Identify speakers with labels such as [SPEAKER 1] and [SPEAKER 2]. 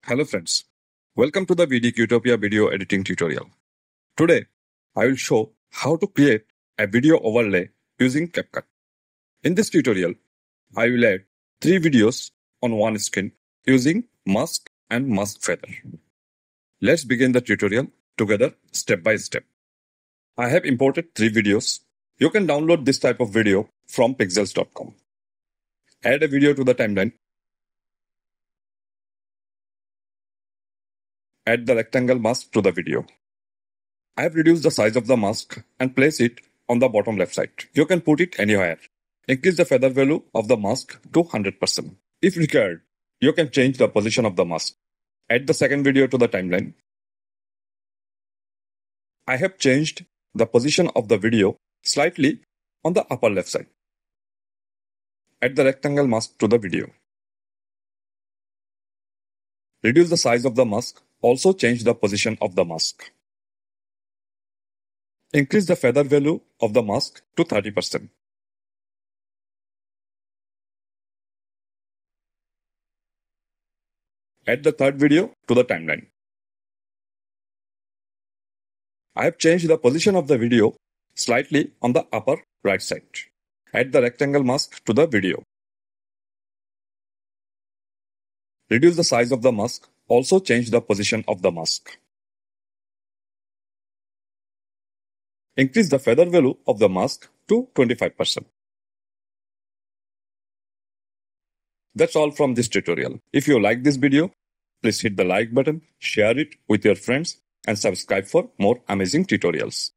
[SPEAKER 1] Hello friends, welcome to the VDQtopia video editing tutorial. Today, I will show how to create a video overlay using CapCut. In this tutorial, I will add 3 videos on one screen using mask and mask feather. Let's begin the tutorial together step by step. I have imported 3 videos. You can download this type of video from pexels.com. Add a video to the timeline. Add the rectangle mask to the video. I have reduced the size of the mask and place it on the bottom left side. You can put it anywhere. Increase the feather value of the mask to 100%. If required, you can change the position of the mask. Add the second video to the timeline. I have changed the position of the video slightly on the upper left side. Add the rectangle mask to the video. Reduce the size of the mask. Also change the position of the mask. Increase the feather value of the mask to 30%. Add the third video to the timeline. I have changed the position of the video slightly on the upper right side. Add the rectangle mask to the video. Reduce the size of the mask. Also change the position of the mask. Increase the feather value of the mask to 25%. That's all from this tutorial. If you like this video, please hit the like button, share it with your friends, and subscribe for more amazing tutorials.